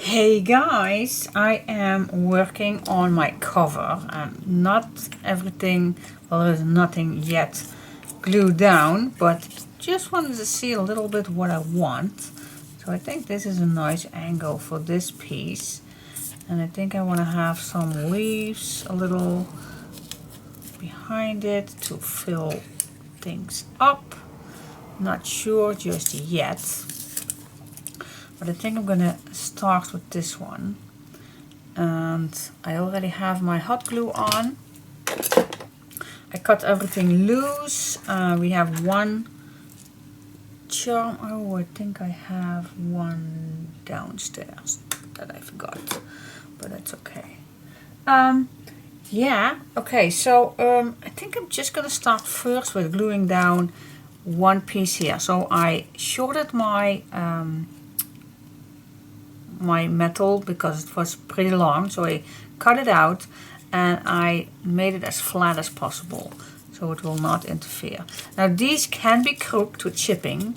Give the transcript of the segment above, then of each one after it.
Hey guys, I am working on my cover and not everything, well, there's nothing yet glued down, but just wanted to see a little bit what I want. So I think this is a nice angle for this piece, and I think I want to have some leaves a little behind it to fill things up. Not sure just yet. But I think I'm gonna start with this one. And I already have my hot glue on. I cut everything loose. We have one charm. Oh, I think I have one downstairs that I forgot. But that's okay. Yeah, okay, so I think I'm just gonna start first with gluing down one piece here. So I shorted my my metal because it was pretty long, so I cut it out and I made it as flat as possible so it will not interfere. Now these can be crooked with chipping,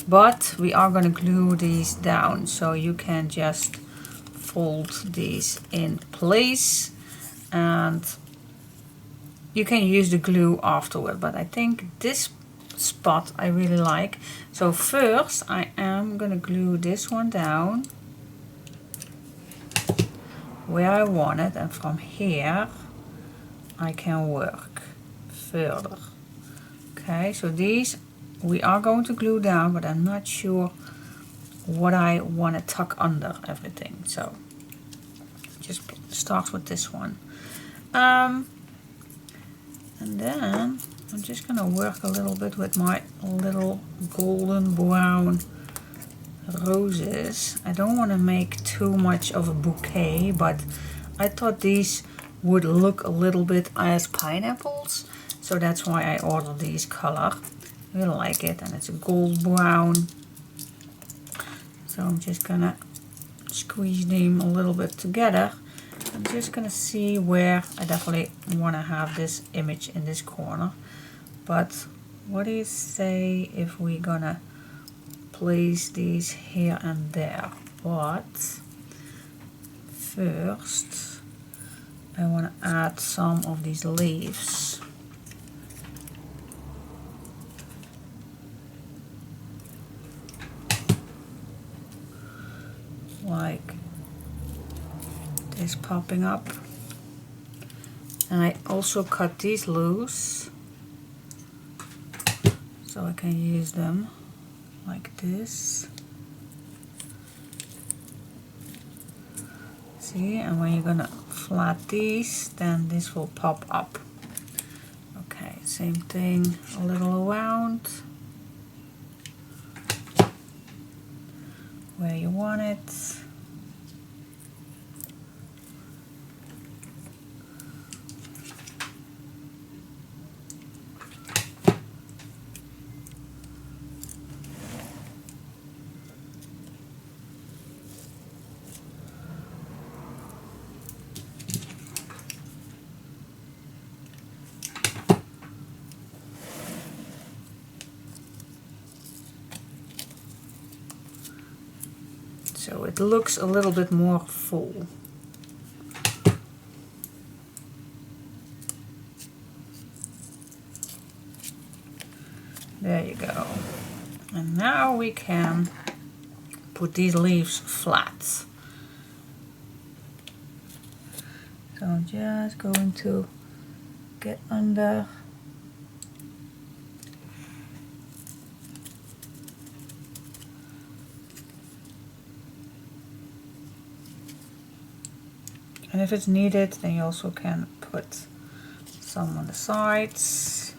but we are going to glue these down, so you can just fold these in place and you can use the glue afterward, but I think this spot I really like. So first I am going to glue this one down where I want it, and from here I can work further. Okay, so these we are going to glue down, but I'm not sure what I want to tuck under everything, so just start with this one. And then I'm just gonna work a little bit with my little golden brown roses. I don't want to make too much of a bouquet, but I thought these would look a little bit as pineapples, so that's why I ordered these color. I really like it, and it's a gold brown. So I'm just gonna squeeze them a little bit together. I'm just gonna see where I definitely want to have this image in this corner, but what do you say if we're gonna place these here and there? But first I want to add some of these leaves. Like this popping up. And I also cut these loose so I can use them like this. See, and when you're gonna flat these, then this will pop up. Okay, same thing, a little around where you want it. So it looks a little bit more full. There you go. And now we can put these leaves flat. So I'm just going to get under. And if it's needed, then you also can put some on the sides.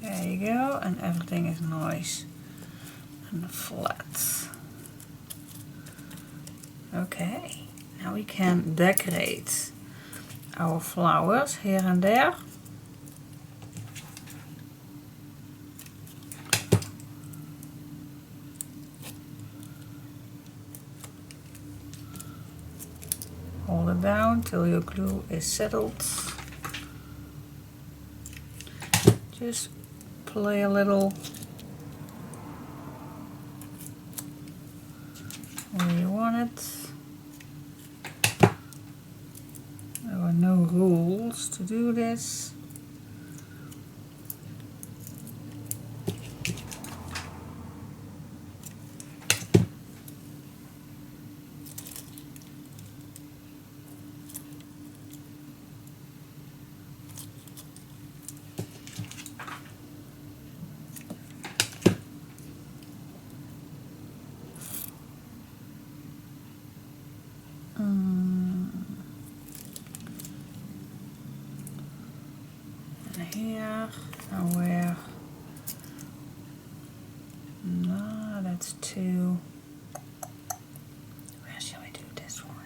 There you go, and everything is nice and flat. Okay. Now we can decorate our flowers here and there. down till your glue is settled. Just play a little where you want it. There are no rules to do this. Here, and where? No, that's two. Where shall I do this one?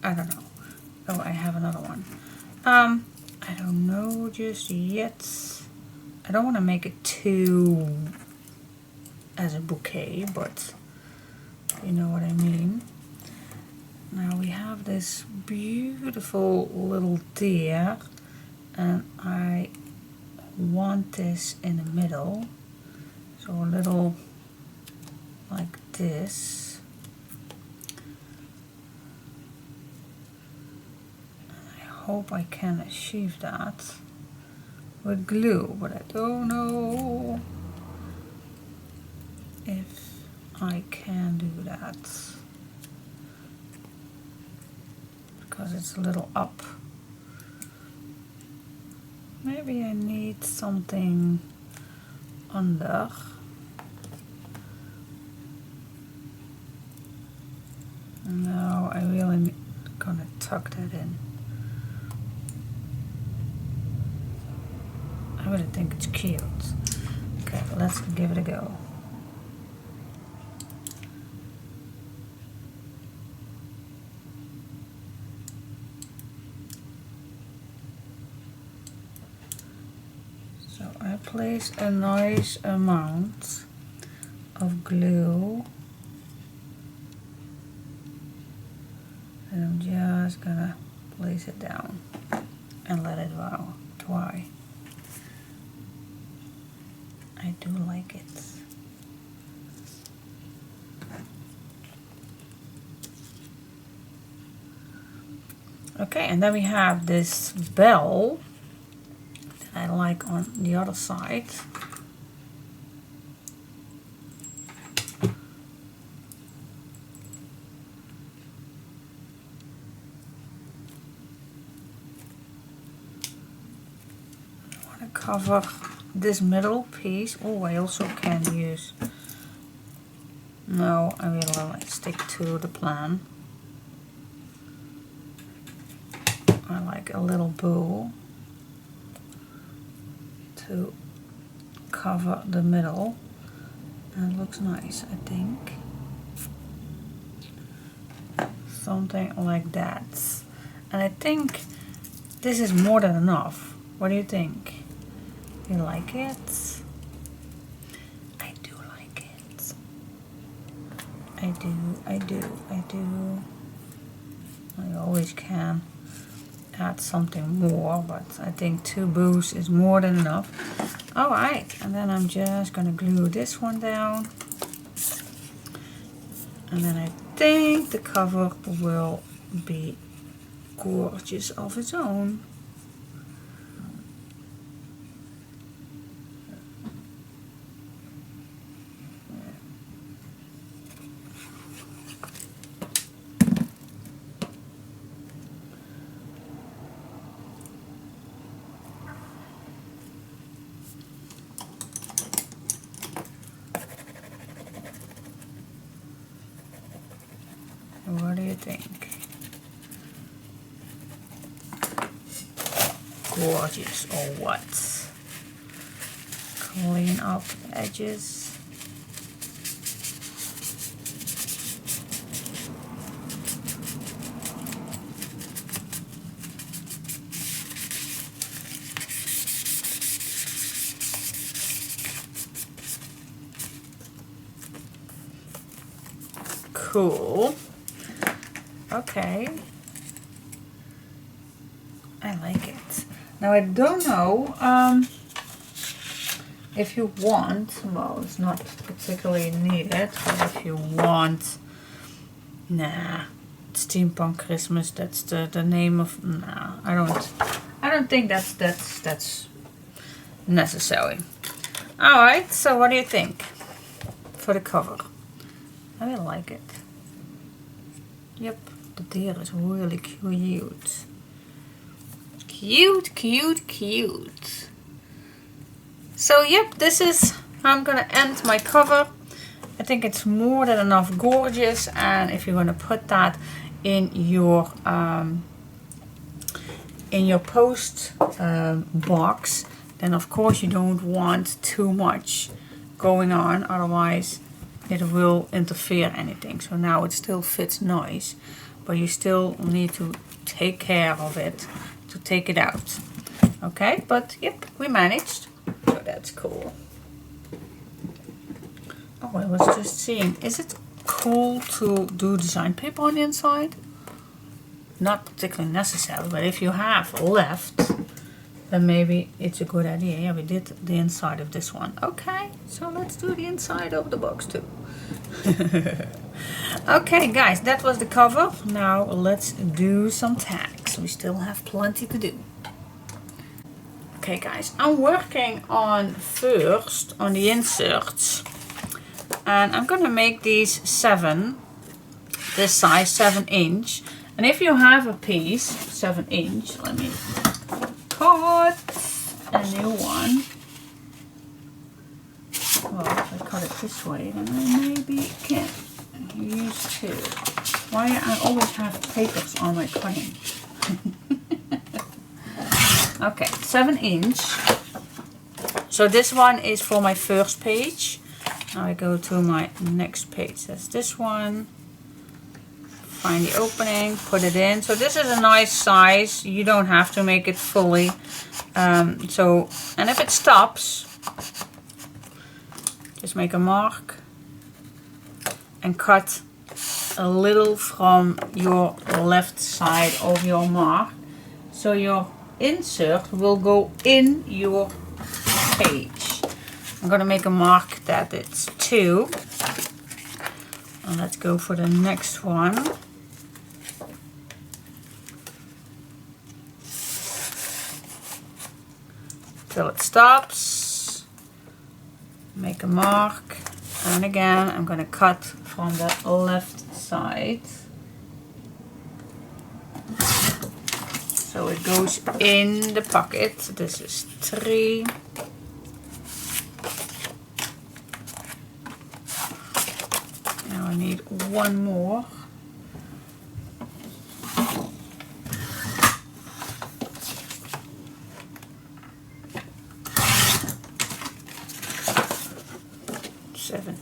I don't know. Oh, I have another one. I don't know just yet. I don't want to make it too as a bouquet, but you know what I mean. Now we have this beautiful little deer, and I want this in the middle, so a little like this. And I hope I can achieve that with glue, but I don't know if I can do that, because it's a little up. Maybe I need something under. No, I really gonna tuck that in. I really think it's cute. Okay, let's give it a go. I place a nice amount of glue, and I'm just gonna place it down and let it dry. I do like it. Okay, and then we have this bell I like on the other side. I want to cover this middle piece. Oh, I also can use. No, I will stick to the plan. I like a little bow to cover the middle, and it looks nice, I think. Something like that. And I think this is more than enough. What do you think? You like it? I do like it. I do. I always can add something more, but I think 2 bows is more than enough. Alright, and then I'm just gonna glue this one down, and then I think the cover will be gorgeous of its own. What do you think? Gorgeous or what? Clean up the edges. Cool. Okay. I like it. Now I don't know if you want, well, it's not particularly needed, but if you want, nah, Steampunk Christmas, that's the name of, nah, I don't think that's necessary. Alright, so what do you think for the cover? I really like it. Yep, the deer is really cute. Cute, cute, cute. So yep, this is how I'm gonna end my cover. I think it's more than enough gorgeous, and if you're gonna put that in your post box, then of course you don't want too much going on, otherwise it will interfere anything. So now it still fits nice, but you still need to take care of it to take it out. Okay, but yep, we managed, so that's cool. Oh, I was just seeing, is it cool to do design paper on the inside? Not particularly necessary, but if you have left, then maybe it's a good idea. Yeah, we did the inside of this one. Okay, so let's do the inside of the box too. Okay guys, that was the cover. Now let's do some tags. We still have plenty to do. Okay guys, I'm working on first on the inserts, and I'm gonna make these 7, this size 7-inch. And if you have a piece 7-inch, let me cut a new one. Well, if I cut it this way, then I maybe can use 2. Why I always have papers on my cutting. Okay, 7-inch. So this one is for my first page. Now I go to my next page. That's this one. Find the opening, put it in. So this is a nice size. You don't have to make it fully. And if it stops, just make a mark and cut a little from your left side of your mark, so your insert will go in your page. I'm gonna make a mark that it's 2, and let's go for the next one. Till it stops, make a mark, and again I'm going to cut from the left side so it goes in the pocket. This is 3. Now I need one more.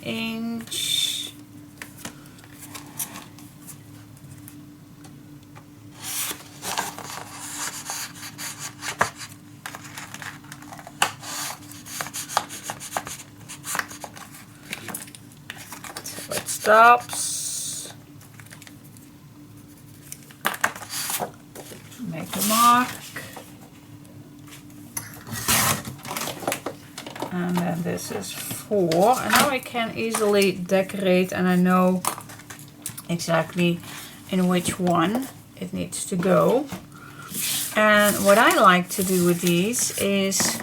Inch. So it stops. Make a mark. And then this is 4, and now I can easily decorate, and I know exactly in which one it needs to go. And what I like to do with these is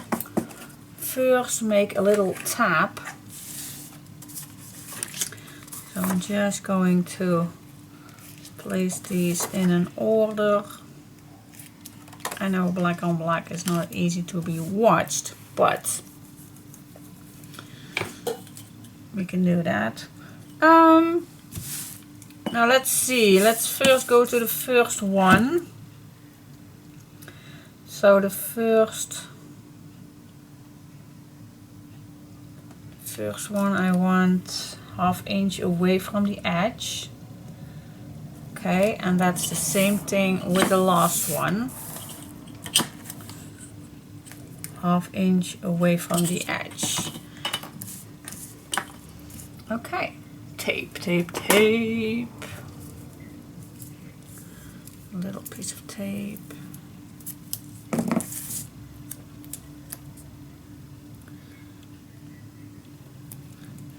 first make a little tab. So I'm just going to place these in an order. I know black on black is not easy to be watched, but we can do that. Now let's see. Let's first go to the first one. So the first one I want 1/2 inch away from the edge. Okay, and that's the same thing with the last one. 1/2 inch away from the edge. Okay, tape, tape, tape. little piece of tape.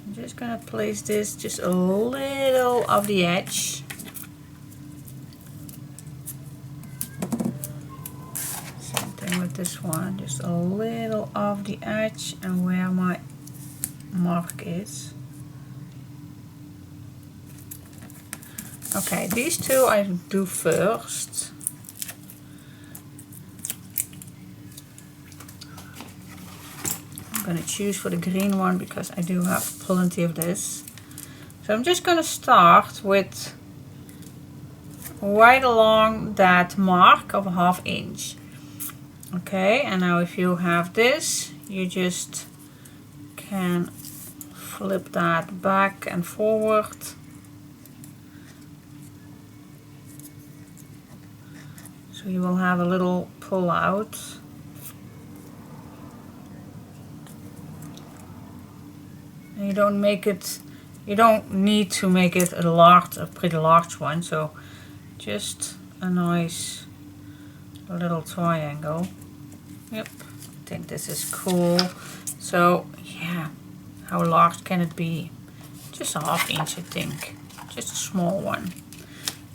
I'm just gonna place this just a little off the edge. Same thing with this one, just a little off the edge and where my mark is. Okay, these two I do first. I'm going to choose for the green one because I do have plenty of this. So I'm just going to start with right along that mark of a ½ inch. Okay, and now if you have this, you just can flip that back and forward. So you will have a little pull out. And you don't make it, you don't need to make it a pretty large one. So just a nice little triangle. Yep, I think this is cool. So yeah, how large can it be? Just a ½ inch, I think. Just a small one.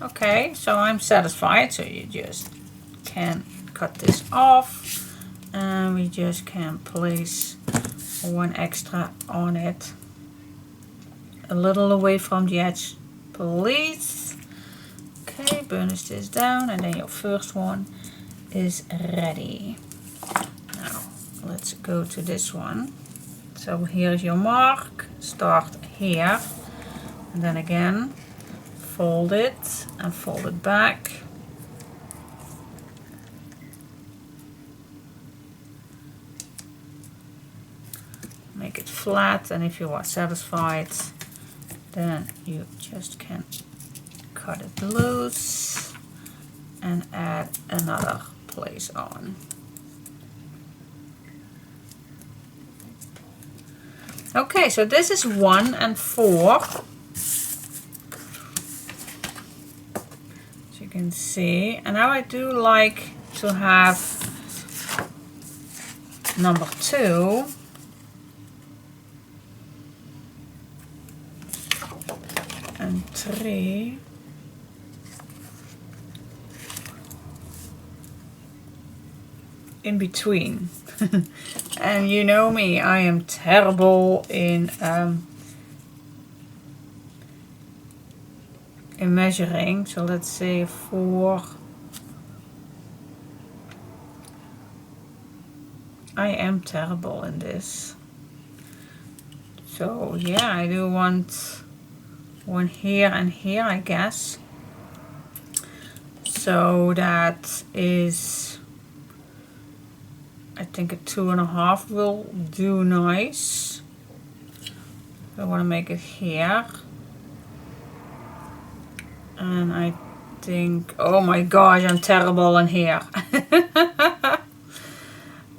Okay, so I'm satisfied. So you just can cut this off and we just can place one extra on it, a little away from the edge, please. Okay, burnish this down and then your first one is ready. Now let's go to this one. So here's your mark, start here and then again fold it and fold it back. Make it flat, and if you are satisfied, then you just can cut it loose and add another place on. Okay, so this is 1 and 4. As you can see, and now I do like to have number 2. And 3. In between. And you know me, I am terrible in measuring. So let's say 4. I am terrible in this. So yeah, I do want one here and here, I guess. So that is, I think a 2.5 will do nice. I want to make it here. And I think, oh my gosh, I'm terrible in here.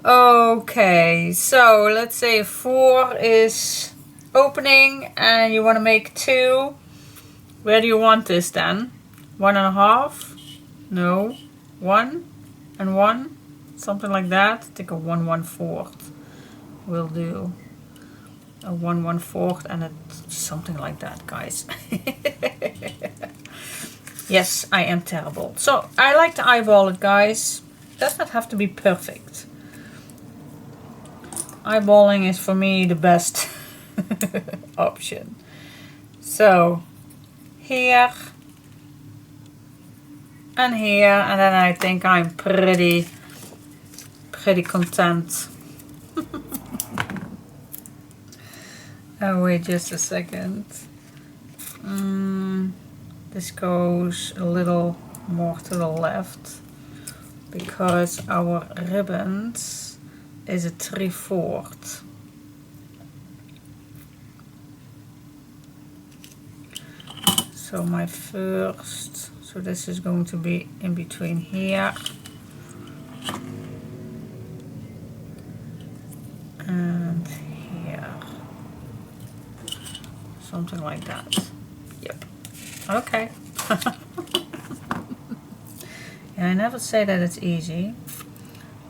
Okay, so let's say 4 is opening and you want to make 2. Where do you want this then? 1.5? No. 1 and 1? Something like that. I think a 1 1/4 will do. A 1 1/4 and a something like that, guys. Yes, I am terrible. So I like to eyeball it, guys. Does not have to be perfect. Eyeballing is for me the best option. So here and here, and then I think I'm pretty content. Oh, wait just a second. This goes a little more to the left because our ribbons is a 3/4. So my first, so this is going to be in between here and here, something like that. Yep. Okay. Yeah, I never say that it's easy.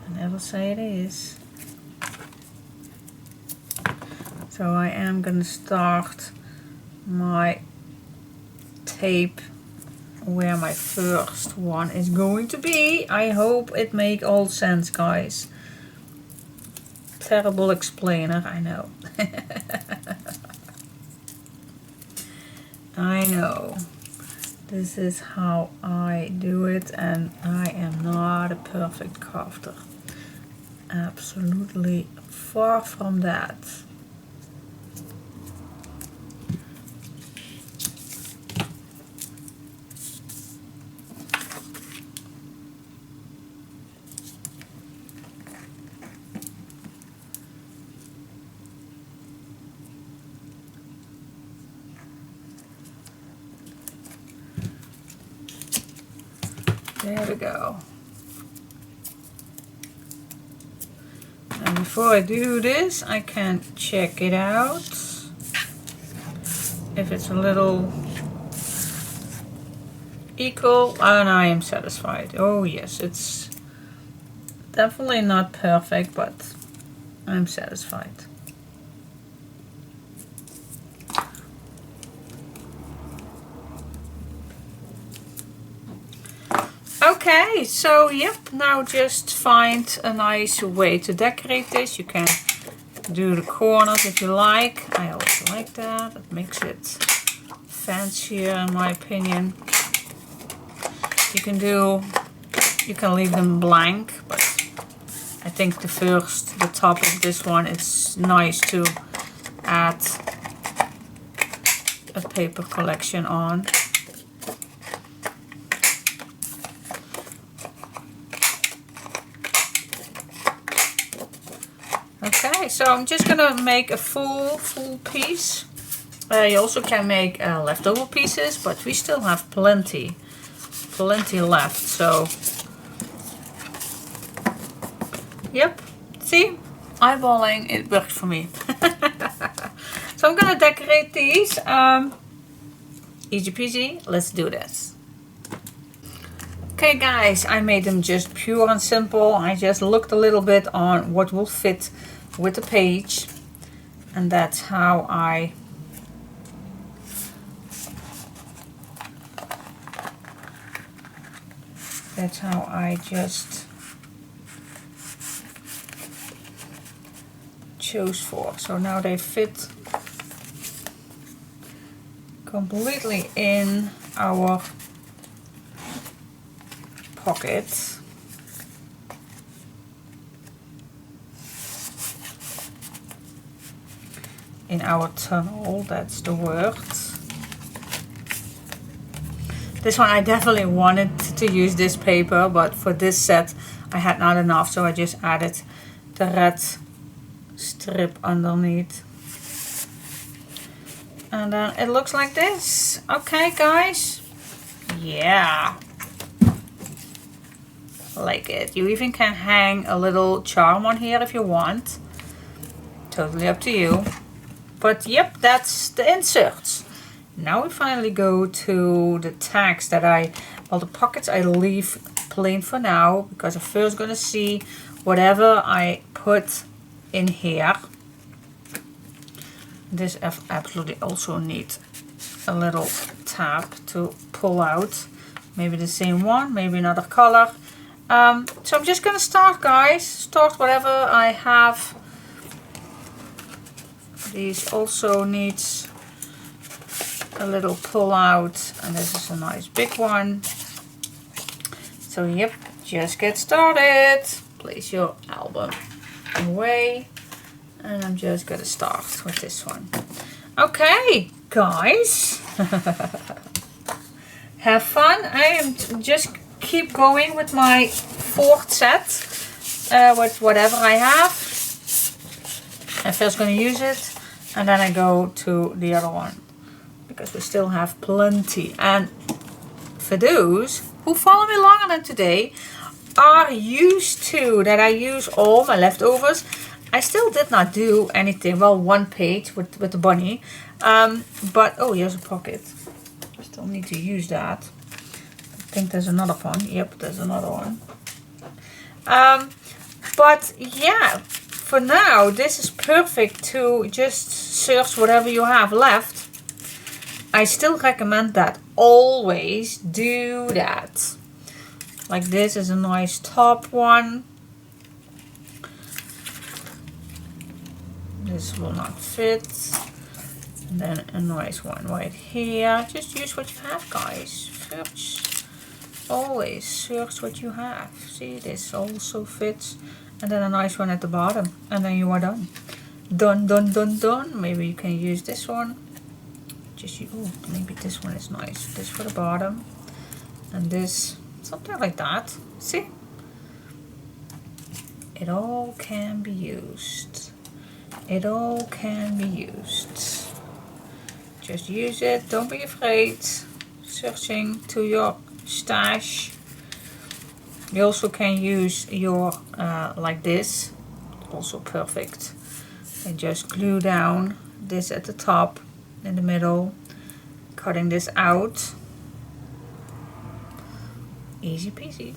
I never say it is. So I am gonna start my tape where my first one is going to be. I hope it make all sense, guys. Terrible explainer, I know. I know. This is how I do it, and I am not a perfect crafter. Absolutely far from that. There we go. And before I do this, I can check it out. If it's a little equal, and I am satisfied. Oh yes, it's definitely not perfect, but I'm satisfied. Okay, so yep, now just find a nice way to decorate this. You can do the corners if you like. I also like that. It makes it fancier in my opinion. You can leave them blank, but I think the top of this one, it's nice to add a paper collection on. Okay, so I'm just gonna make a full piece. You also can make leftover pieces, but we still have plenty left. So, yep. See, eyeballing, it worked for me. So I'm gonna decorate these. Easy peasy. Let's do this. Okay, guys, I made them just pure and simple. I just looked a little bit on what will fit with the page, and that's how I just chose for. So now they fit completely in our pocket. In our tunnel, that's the word. This one I definitely wanted to use this paper, but for this set I had not enough, so I just added the red strip underneath. And then it looks like this. Okay, guys. Yeah. Like it. You even can hang a little charm on here if you want. Totally up to you. But yep, that's the inserts. Now we finally go to the tags that the pockets I leave plain for now, because I'm first gonna see whatever I put in here. This absolutely also needs a little tab to pull out. Maybe the same one, maybe another color. So I'm just gonna start, guys. Start whatever I have. These also needs a little pull out, and this is a nice big one. So yep, just get started. Place your album away, and I'm just gonna start with this one. Okay, guys. Have fun. I am just keep going with my fourth set with whatever I have. I'm first going to use it, and then I go to the other one, because we still have plenty. And for those who follow me longer than today are used to that I use all my leftovers. I still did not do anything, well, one page with the bunny, but oh, here's a pocket. I still need to use that. think there's another one. Yep, there's another one. But yeah, for now, this is perfect to just search whatever you have left. I still recommend that. Always do that. Like this is a nice top one. This will not fit. And then a nice one right here. Just use what you have, guys. Search. Always search what you have. See, this also fits. And then a nice one at the bottom. And then you are done. Done, done, done, done. Maybe you can use this one. Just oh, maybe this one is nice. This for the bottom. And this, something like that. See? It all can be used. It all can be used. Just use it. Don't be afraid. Searching to your stash. You also can use your like this. Also perfect. And just glue down this at the top, in the middle, cutting this out. Easy peasy.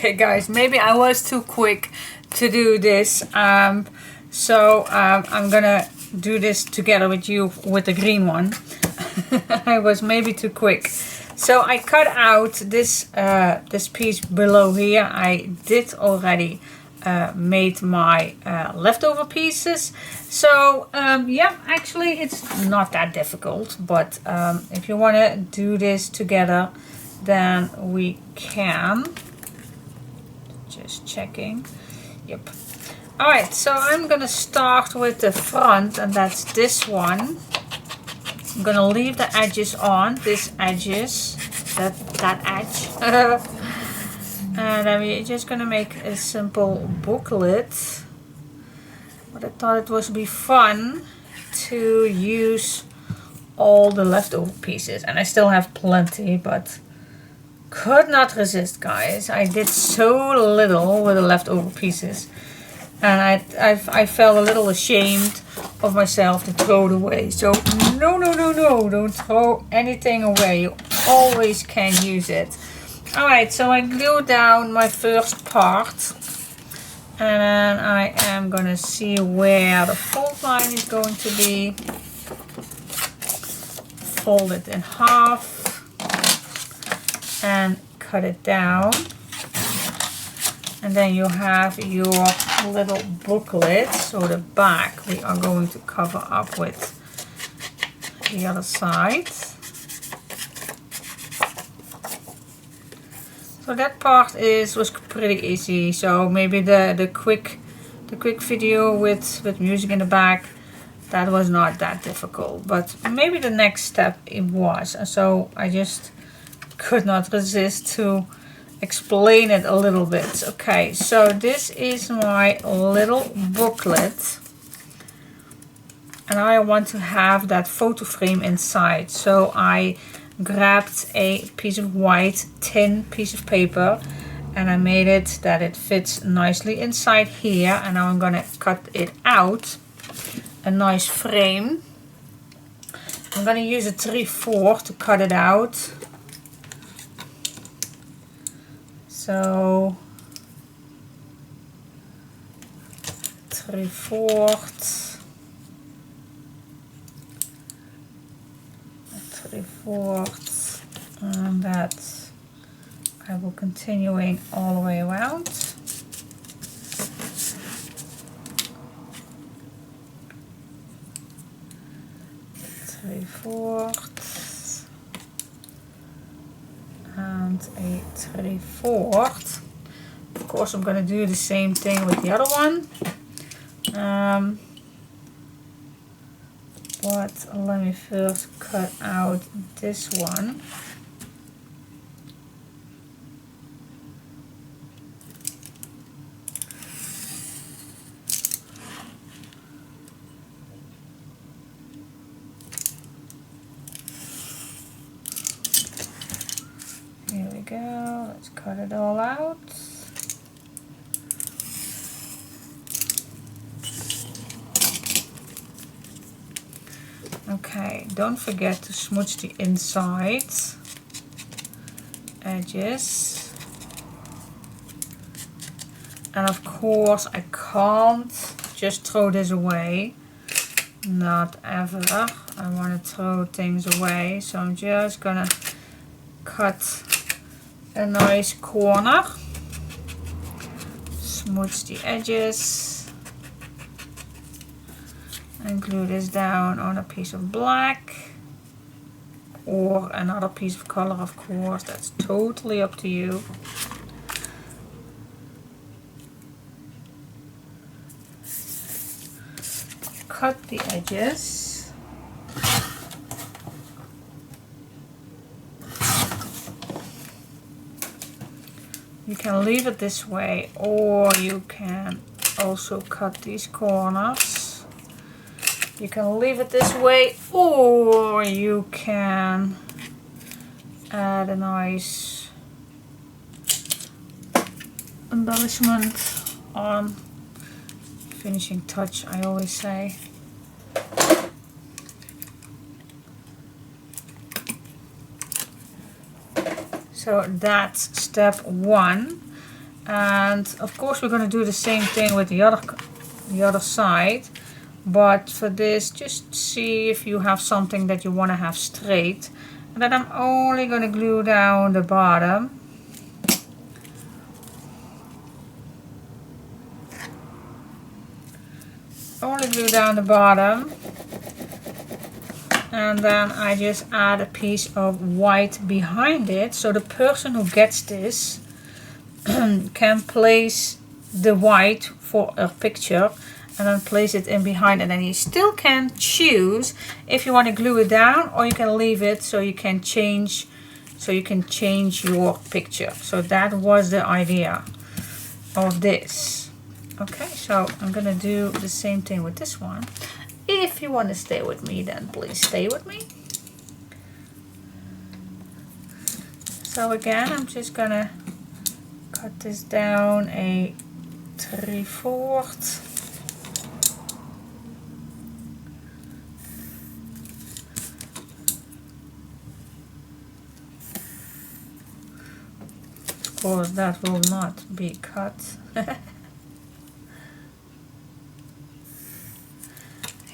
Okay guys, maybe I was too quick to do this, so I'm gonna do this together with you with the green one. I was maybe too quick. So I cut out this this piece below here. I did already made my leftover pieces. So yeah, actually it's not that difficult, but if you want to do this together, then we can. Just checking. Yep. Alright, so I'm gonna start with the front, and that's this one. I'm gonna leave the edges on, this edges, that edge. And then we're just gonna make a simple booklet. But I thought it would be fun to use all the leftover pieces, and I still have plenty, but could not resist, guys. I did so little with the leftover pieces, and I felt a little ashamed of myself to throw it away. So no, don't throw anything away. You always can use it. Alright, so I glued down my first part, and then I am gonna see where the fold line is going to be. Fold it in half and cut it down, and then you have your little booklet. So the back we are going to cover up with the other side. So that part was pretty easy. So maybe the quick video with music in the back, that was not that difficult, but maybe the next step it was. So I just could not resist to explain it a little bit. Okay, so this is my little booklet, and I want to have that photo frame inside. So I grabbed a piece of white thin piece of paper, and I made it that it fits nicely inside here, and now I'm gonna cut it out, a nice frame. I'm gonna use a 3/4 to cut it out. So 3/4, 3/4, and that I will continuing all the way around. Three-fourths. and a 3/4. Of course, I'm going to do the same thing with the other one. But let me first cut out this one. Here we go, let's cut it all out. Okay, don't forget to smudge the inside edges. And of course I can't just throw this away. Not ever. I want to throw things away, so I'm just gonna cut a nice corner, smudge the edges, and glue this down on a piece of black or another piece of color, of course. That's totally up to you. Cut the edges. You can leave it this way, or you can also cut these corners. You can leave it this way, or you can add a nice embellishment on. Finishing touch, I always say. So that's step one, and of course we're going to do the same thing with the other side. But for this, just see if you have something that you want to have straight, and then I'm only going to glue down the bottom. Only glue down the bottom, and then I just add a piece of white behind it, so the person who gets this can place the white for a picture and then place it in behind, and then you still can choose if you want to glue it down, or you can leave it so you can change your picture. So that was the idea of this. Okay, so I'm gonna do the same thing with this one. If you want to stay with me, then please stay with me. So again, I'm just gonna cut this down a 3/4. Of course, that will not be cut.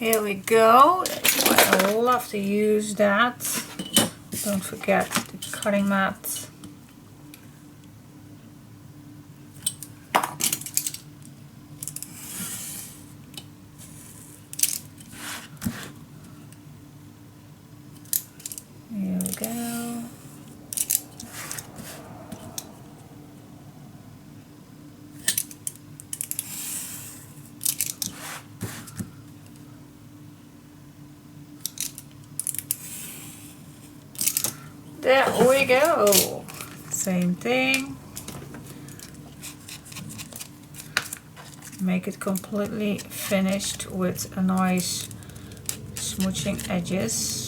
Here we go. That's why I love to use that. Don't forget the cutting mat. Here we go. There we go. Same thing. Make it completely finished with a nice smooching edges.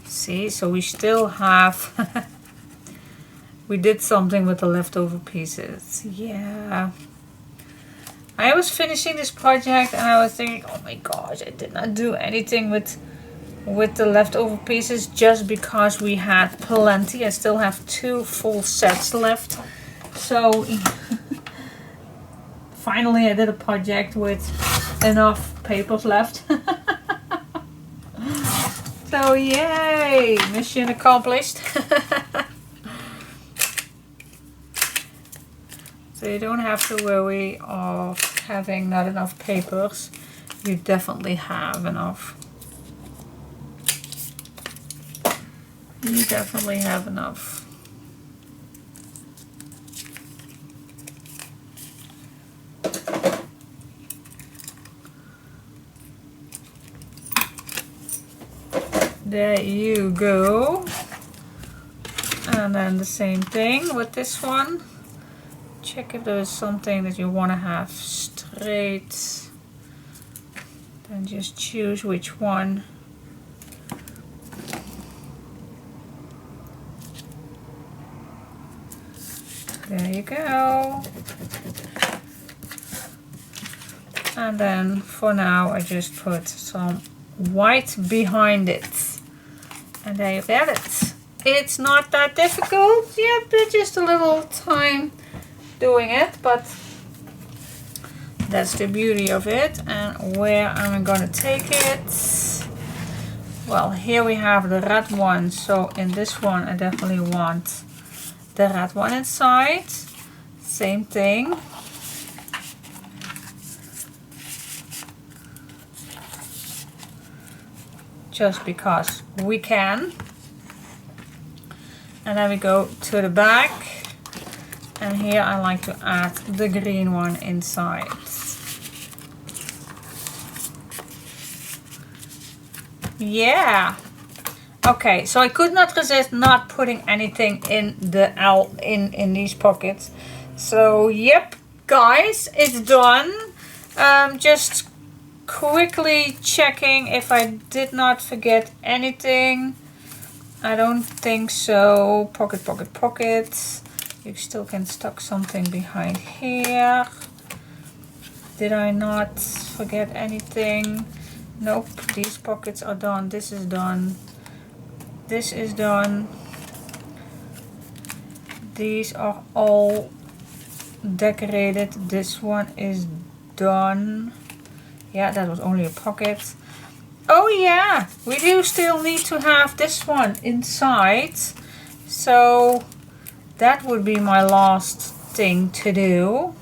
See, so we still have we did something with the leftover pieces. Yeah, I was finishing this project and I was thinking, oh my gosh, I did not do anything with the leftover pieces just because we had plenty. I still have 2 full sets left. So finally I did a project with enough papers left. So yay, mission accomplished. So you don't have to worry of having not enough papers. You definitely have enough. You definitely have enough. There you go. And then the same thing with this one. Check if there's something that you want to have straight. Then just choose which one. There you go. And then for now I just put some white behind it. And there you have it. It's not that difficult yet, but just a little time doing it, but that's the beauty of it. And where am I gonna take it? Well, here we have the red one, so in this one I definitely want the red one inside. Same thing. Just because we can. And then we go to the back. And here I like to add the green one inside. Yeah. Okay, so I could not resist not putting anything in the in these pockets. So yep, guys, it's done. Just quickly checking if I did not forget anything. I don't think so. Pocket, pocket, pockets. You still can stuck something behind here. Did I not forget anything? Nope, these pockets are done. This is done. This is done. These are all decorated. This one is done. Yeah, that was only a pocket. Oh yeah, we do still need to have this one inside. So that would be my last thing to do.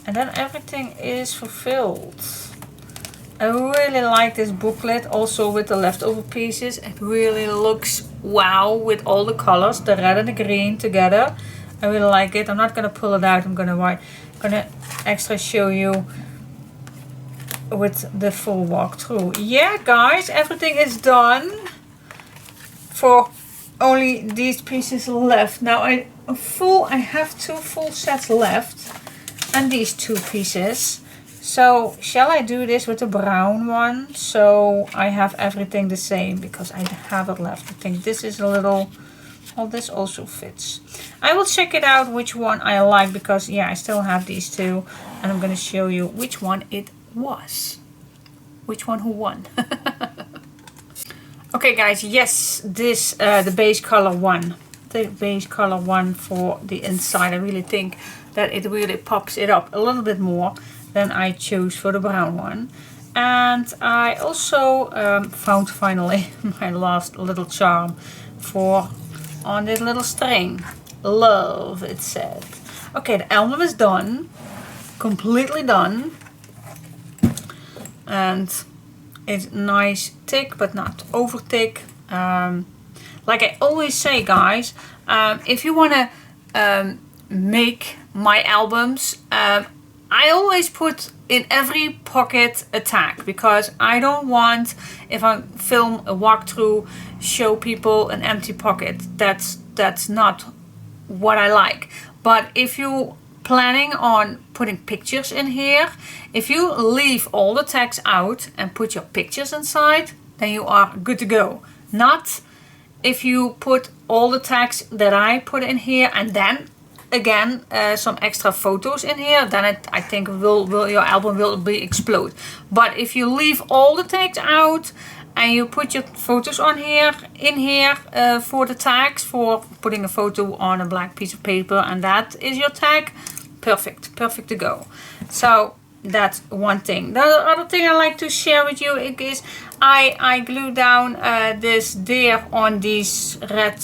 And then everything is fulfilled. I really like this booklet also with the leftover pieces. It really looks wow with all the colors, the red and the green together. I really like it. I'm not gonna pull it out. I'm gonna extra show you with the full walkthrough. Yeah, guys, everything is done. For only these pieces left. Now I have 2 full sets left, and these 2 pieces. So shall I do this with the brown one? So I have everything the same because I have it left. I think this is a little. Well, this also fits. I will check it out which one I like because yeah, I still have these 2, and I'm gonna show you which one it was. Which one who won. Okay guys, yes, this the base color one. The base color one for the inside. I really think that it really pops it up a little bit more than I chose for the brown one. And I also found finally my last little charm for on this little string. Love, it said. Okay, the album is done. Completely done. And it's nice thick but not over thick. Like I always say, guys, if you want to make my albums, I always put in every pocket a tag because I don't want, if I film a walkthrough, show people an empty pocket. That's not what I like. But if you planning on putting pictures in here, if you leave all the tags out and put your pictures inside, then you are good to go. Not if you put all the tags that I put in here and then again some extra photos in here, then I think your album will be explode. But if you leave all the tags out and you put your photos on here, in here for the tags, for putting a photo on a black piece of paper, and that is your tag, perfect to go. So that's one thing. The other thing I like to share with you is I glue down this deer on these red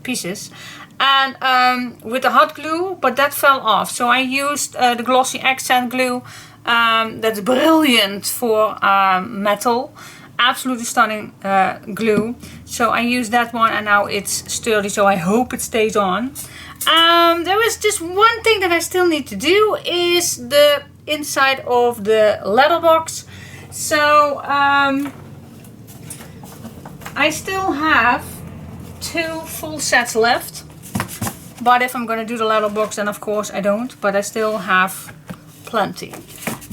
pieces, and with the hot glue, but that fell off. So I used the glossy accent glue. That's brilliant for metal. Absolutely stunning glue. So I used that one, and now it's sturdy, so I hope it stays on. There is just one thing that I still need to do, is the inside of the letterbox. So I still have 2 full sets left, but if I'm going to do the letterbox, then of course I don't, but I still have plenty.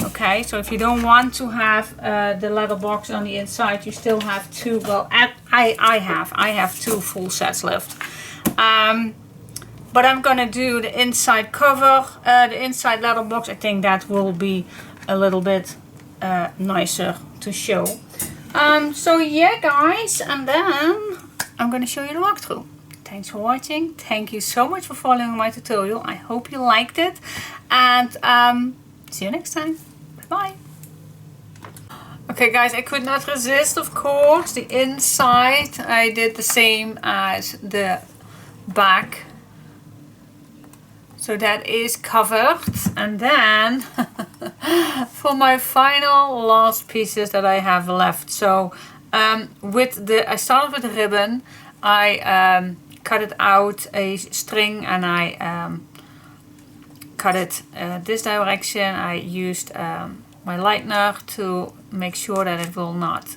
Okay, so if you don't want to have the letterbox on the inside, you still have 2. Well, I have 2 full sets left. But I'm gonna do the inside cover, the inside letterbox. I think that will be a little bit nicer to show. So yeah, guys, and then I'm gonna show you the walkthrough. Thanks for watching. Thank you so much for following my tutorial. I hope you liked it, and see you next time. Bye. Okay guys, I could not resist, of course. The inside I did the same as the back. So that is covered. And then for my final last pieces that I have left. So I started with the ribbon. I cut it out a string, and I cut it this direction. I used my lightener to make sure that it will not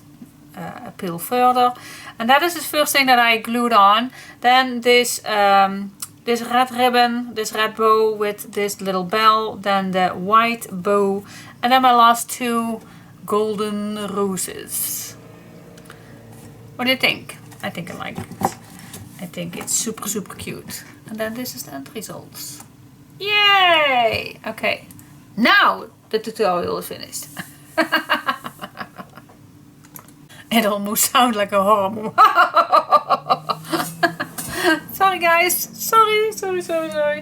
appeal further, and that is the first thing that I glued on. Then this this red ribbon, this red bow with this little bell, then the white bow, and then my last 2 golden roses. What do you think? I think I like it. I think it's super cute. And then this is the end results. Yay! Okay, now the tutorial is finished. It almost sounds like a horror movie. Sorry guys, sorry.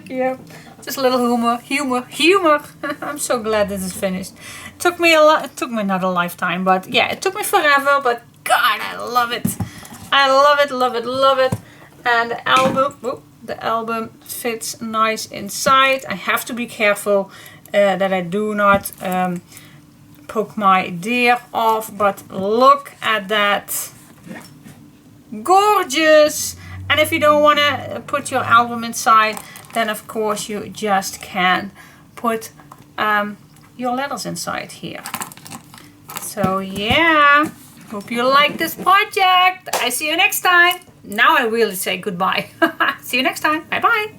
Yeah, just a little humor. I'm so glad this is finished. It took me it took me not a lifetime, but yeah, it took me forever, but God, I love it. I love it. And the album fits nice inside. I have to be careful that I do not poke my deer off, but look at that. Gorgeous. And if you don't want to put your album inside, then of course you just can put your letters inside here. So yeah, hope you like this project. I see you next time. Now I really say goodbye. See you next time. Bye bye.